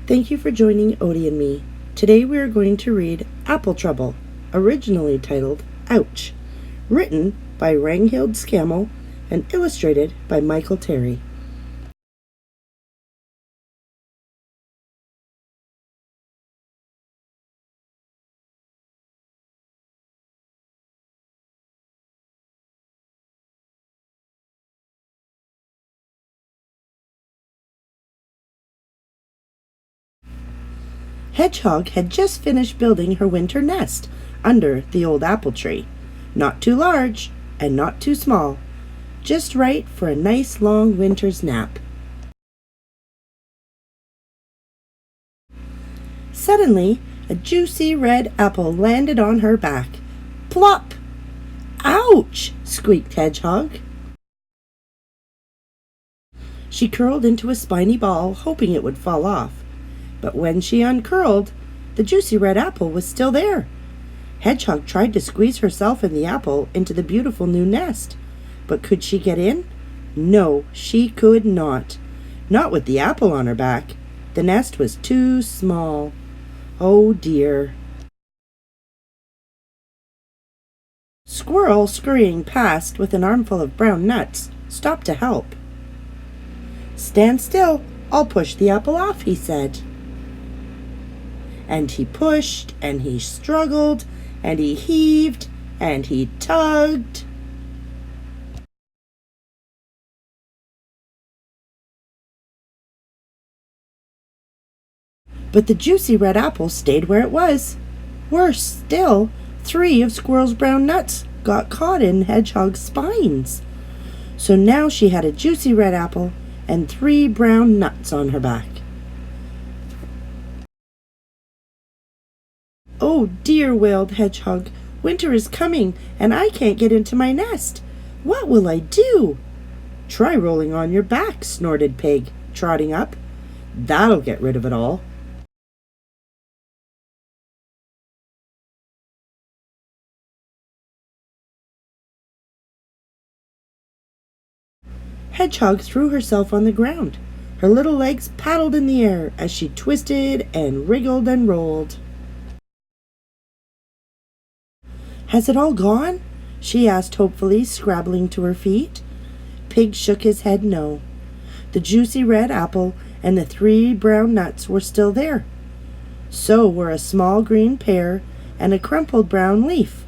Thank you for joining Odie and me. Today we are going to read Apple Trouble, originally titled Ouch, written by Ranghild Scammell and illustrated by Michael Terry. Hedgehog had just finished building her winter nest under the old apple tree. Not too large and not too small, just right for a nice long winter's nap. Suddenly, a juicy red apple landed on her back. Plop! Ouch! Squeaked Hedgehog. She curled into a spiny ball, hoping it would fall off. But when she uncurled, the juicy red apple was still there. Hedgehog tried to squeeze herself and the apple into the beautiful new nest. But could she get in? No, she could not. Not with the apple on her back. The nest was too small. Oh dear. Squirrel, scurrying past with an armful of brown nuts, stopped to help. "Stand still, I'll push the apple off," he said. And he pushed, and he struggled, and he heaved, and he tugged. But the juicy red apple stayed where it was. Worse still, 3 of Squirrel's brown nuts got caught in Hedgehog's spines. So now she had a juicy red apple and 3 brown nuts on her back. "Oh dear," wailed Hedgehog. "Winter is coming, and I can't get into my nest. What will I do?" "Try rolling on your back," snorted Pig, trotting up. "That'll get rid of it all." Hedgehog threw herself on the ground. Her little legs paddled in the air as she twisted and wriggled and rolled. "Has it all gone?" she asked hopefully, scrabbling to her feet. Pig shook his head no. The juicy red apple and the 3 brown nuts were still there. So were a small green pear and a crumpled brown leaf.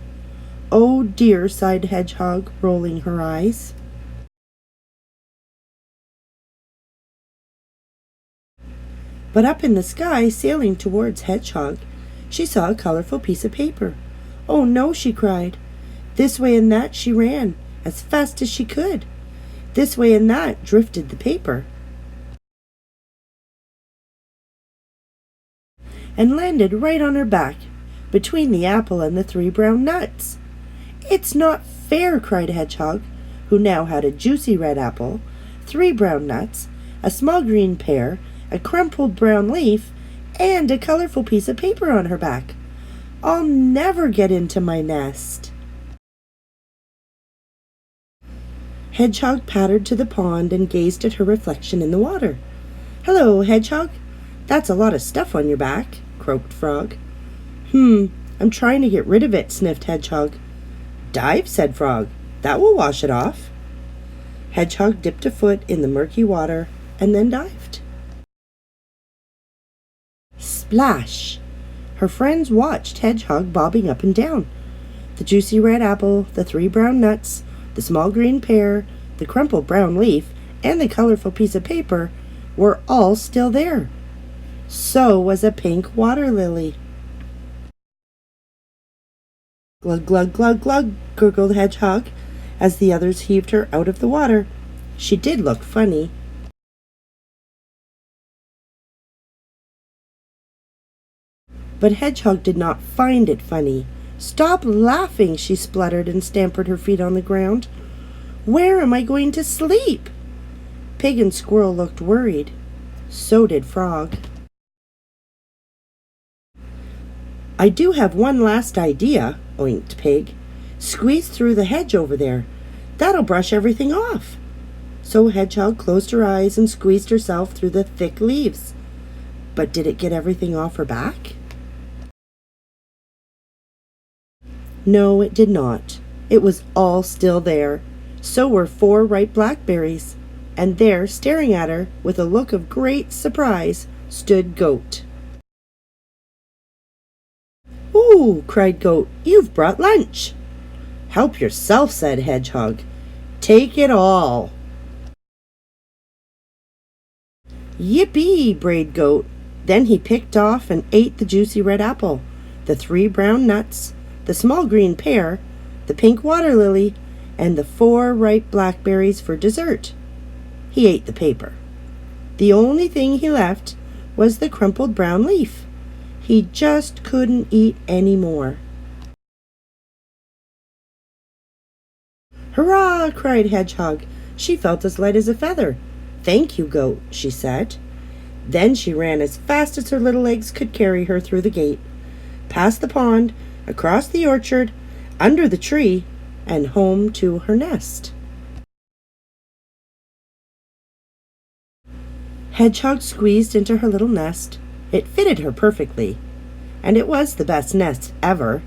"Oh dear," sighed Hedgehog, rolling her eyes. But up in the sky, sailing towards Hedgehog, she saw a colorful piece of paper. "Oh no," she cried. This way and that she ran, as fast as she could. This way and that drifted the paper, and landed right on her back, between the apple and the 3 brown nuts. "It's not fair," cried Hedgehog, who now had a juicy red apple, 3 brown nuts, a small green pear, a crumpled brown leaf, and a colorful piece of paper on her back. "I'll never get into my nest." Hedgehog pattered to the pond and gazed at her reflection in the water. "Hello, Hedgehog. That's a lot of stuff on your back," croaked Frog. I'm trying to get rid of it," sniffed Hedgehog. "Dive," said Frog. "That will wash it off." Hedgehog dipped a foot in the murky water and then dived. Splash! Her friends watched Hedgehog bobbing up and down. The juicy red apple, the 3 brown nuts, the small green pear, the crumpled brown leaf, and the colorful piece of paper were all still there. So was a pink water lily. "Glug, glug, glug, glug," gurgled Hedgehog, as the others heaved her out of the water. She did look funny. But Hedgehog did not find it funny. "Stop laughing," she spluttered and stamped her feet on the ground. "Where am I going to sleep?" Pig and Squirrel looked worried. So did Frog. "I do have one last idea," oinked Pig. "Squeeze through the hedge over there. That'll brush everything off." So Hedgehog closed her eyes and squeezed herself through the thick leaves. But did it get everything off her back? No, it did not. It was all still there. So were 4 ripe blackberries. And there, staring at her with a look of great surprise, stood Goat. "Ooh!" cried Goat. "You've brought lunch." "Help yourself," said Hedgehog. "Take it all." "Yippee!" brayed Goat. Then he picked off and ate the juicy red apple, the 3 brown nuts, the small green pear, the pink water lily, and the 4 ripe blackberries for dessert. He ate the paper. The only thing he left was the crumpled brown leaf. He just couldn't eat any more. "Hurrah!" cried Hedgehog. She felt as light as a feather. "Thank you, Goat," she said. Then she ran as fast as her little legs could carry her through the gate, past the pond, across the orchard, under the tree, and home to her nest. Hedgehog squeezed into her little nest. It fitted her perfectly, and it was the best nest ever.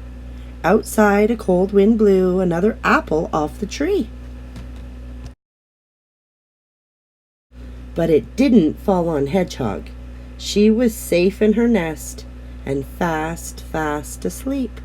Outside, a cold wind blew another apple off the tree. But it didn't fall on Hedgehog. She was safe in her nest and fast, fast asleep.